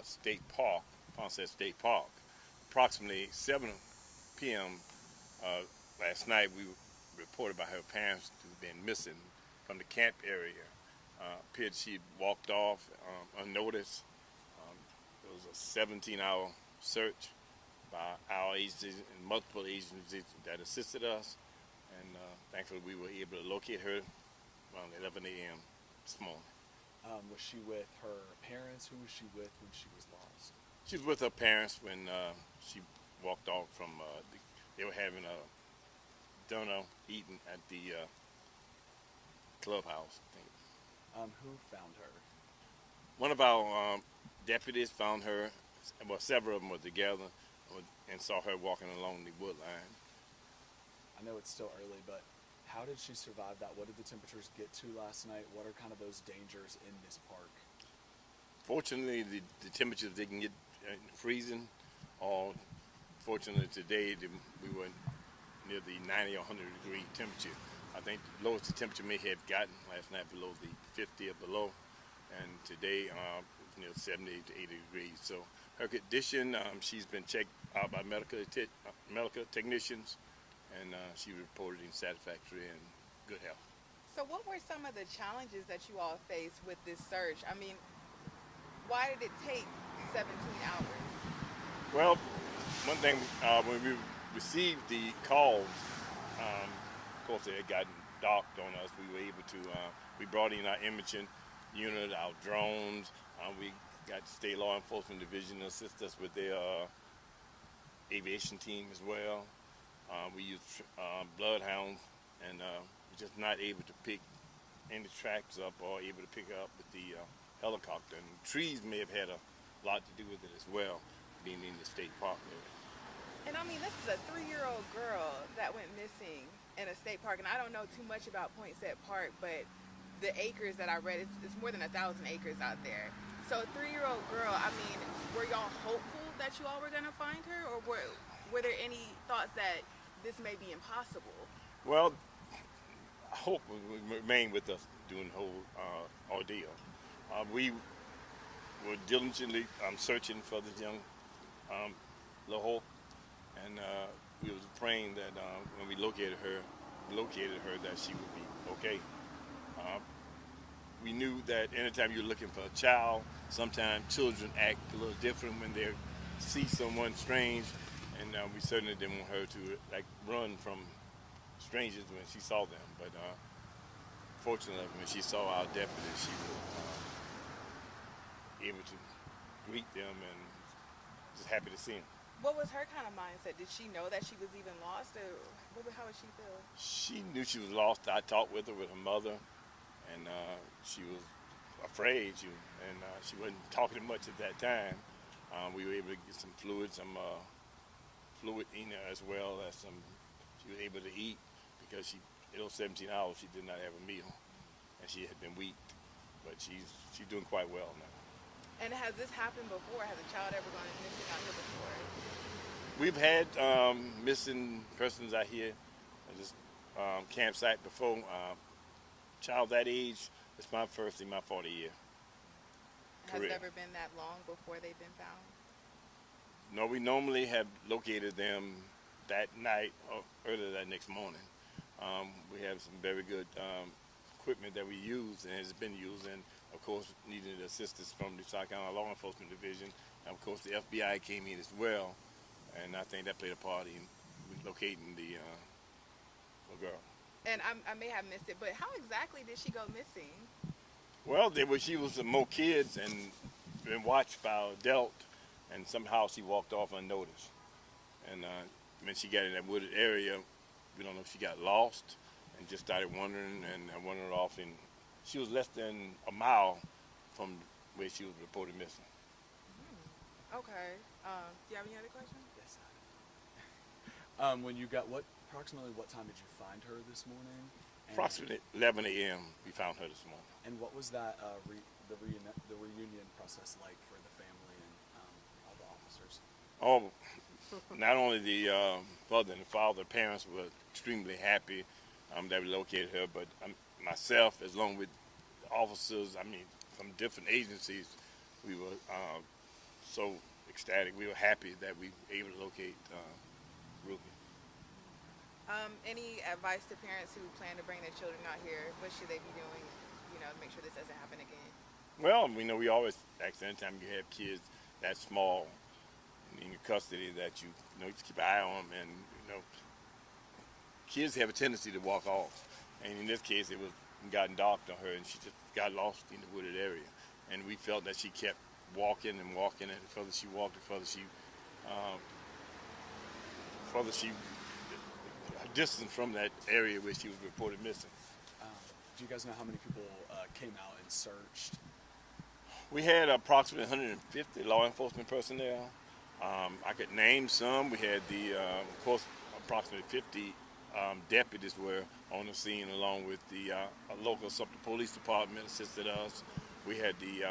State Park, Ponset State Park. Approximately 7 p.m. Uh, last night, we were reported by her parents to have been missing from the camp area. Appeared she walked off unnoticed. Um, it was a 17-hour search by our agencies and multiple agencies that assisted us, and thankfully we were able to locate her around 11 a.m. this morning. Was she with her parents? Who was she with when she was lost? She was with her parents when she walked off from. They were having a dinner eating at the clubhouse. I think. Who found her? One of our deputies found her. Well, several of them were together and saw her walking along the wood line. I know it's still early, but how did she survive that? What did the temperatures get to last night? What are kind of those dangers in this park? Fortunately, the temperatures didn't get freezing. Or fortunately today, we were near the 90 or 100 degree temperature. I think the lowest the temperature may have gotten last night below the 50 or below, and today it's near 70 to 80 degrees. So her condition, she's been checked out by medical technicians, and she reported in satisfactory and good health. So, what were some of the challenges that you all faced with this search? I mean, why did it take 17 hours? Well, one thing, when we received the calls, of course, it had gotten docked on us. We were able to, we brought in our imaging unit, our drones. We got the State Law Enforcement Division to assist us with their aviation team as well. We used bloodhounds, and we're just not able to pick any tracks up or able to pick up with the helicopter. And trees may have had a lot to do with it as well, being in the state park area. And I mean, this is a 3-year-old girl that went missing in a state park. And I don't know too much about Poinsett Park, but the acres that I read, it's more than 1,000 acres out there. So a 3-year-old girl, I mean, were y'all hopeful that you all were going to find her? Or were there any thoughts that this may be impossible? Well, I hope will remain with us during the whole ordeal. We were diligently searching for this young little hope, and we was praying that when we located her, that she would be okay. We knew that anytime you're looking for a child, sometimes children act a little different when they see someone strange, and we certainly didn't want her to run from strangers when she saw them. But fortunately, when she saw our deputy, she was able to greet them and just happy to see them. What was her kind of mindset? Did she know that she was even lost, or how would she feel? She knew she was lost. I talked with her, with her mother, and she was afraid. She wasn't talking much at that time. We were able to get some fluid in her as well as some. She was able to eat because in those 17 hours she did not have a meal, and she had been weak, but she's doing quite well now. And has this happened before? Has a child ever gone missing out here before? We've had missing persons out here at this campsite before. Child that age, it's my first in my 40-year Has career. it ever been that long before they've been found? No, we normally have located them that night or early that next morning. We have some very good equipment that we use and has been used, and of course needed assistance from the South Carolina Law Enforcement Division. And of course the FBI came in as well, and I think that played a part in locating the little girl. And I may have missed it, but how exactly did she go missing? Well, she was with more kids and been watched by an adult, and somehow she walked off unnoticed. And when she got in that wooded area, we don't know if she got lost and just started wandering and wandered off. And she was less than a mile from where she was reported missing. Okay. Do you have any other questions? Yes. When you got approximately what time did you find her this morning? And Approximately 11 a.m. we found her this morning. And what was that the reunion process like for the family and all the officers? Oh, not only the mother and the father, parents were extremely happy that we located her, but myself, along with officers, from different agencies, we were so ecstatic. We were happy that we were able to locate Ruby. Any advice to parents who plan to bring their children out here? What should they be doing, to make sure this doesn't happen again? Well, we always ask anytime you have kids that small in your custody that just keep an eye on them, and kids have a tendency to walk off, and in this case it was gotten dark on her, and she just got lost in the wooded area, and we felt that she kept walking and walking, and the further she walked, the further she distance from that area where she was reported missing. Do you guys know how many people came out and searched? We had approximately 150 law enforcement personnel. I could name some. We had of course, approximately 50 deputies were on the scene, along with the local Sumter Police Department assisted us. We had the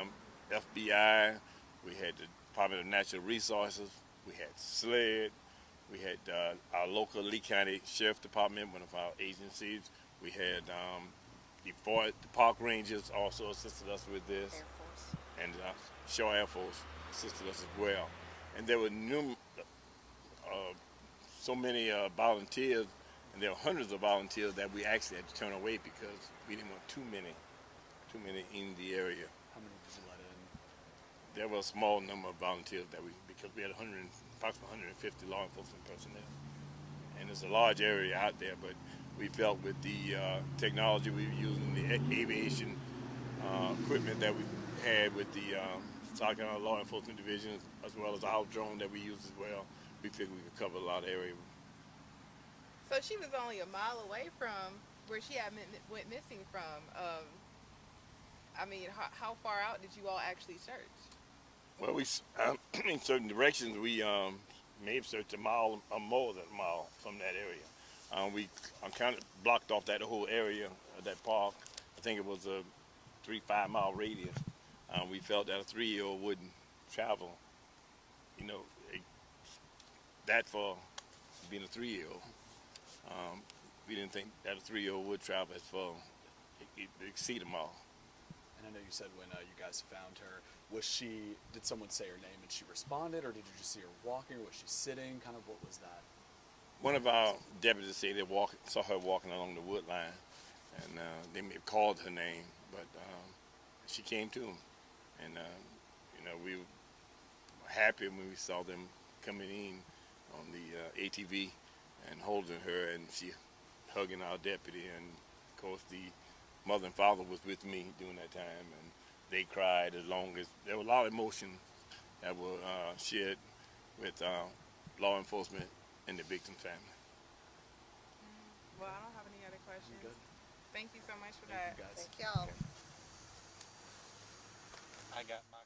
FBI. We had the Department of Natural Resources. We had SLED. We had our local Lee County Sheriff Department, one of our agencies. We had the park rangers also assisted us with this. Air Force. And Shore Air Force assisted us as well. And there were so many volunteers, and there were hundreds of volunteers that we actually had to turn away because we didn't want too many in the area. How many did you let in? There was a small number of volunteers because we had approximately 150 law enforcement personnel. And it's a large area out there, but we felt with the technology we were using, the aviation equipment that we had with the South Carolina Law Enforcement Division, as well as our drone that we use as well, we figured we could cover a lot of area. So she was only a mile away from where she had went missing from. How far out did you all actually search? Well, in certain directions, we may have searched a mile or more than a mile from that area. We kind of blocked off that whole area of that park. I think it was a 3-5 mile radius. We felt that a 3-year-old wouldn't travel, that far, being a 3-year-old. We didn't think that a 3-year-old would travel as far, exceed a mile. And I know you said when you guys found her, did someone say her name and she responded, or did you just see her walking, or was she sitting? Kind of what was that? One of our deputies said they saw her walking along the wood line, and they may have called her name, but she came to them. And, we were happy when we saw them coming in on the ATV and holding her, and she hugging our deputy. And, of course, the mother and father was with me during that time, and they cried there was a lot of emotion that were shared with law enforcement and the victim family. Well, I don't have any other questions. Good. Thank you so much for Thank that. you guys. Thank y'all. I got my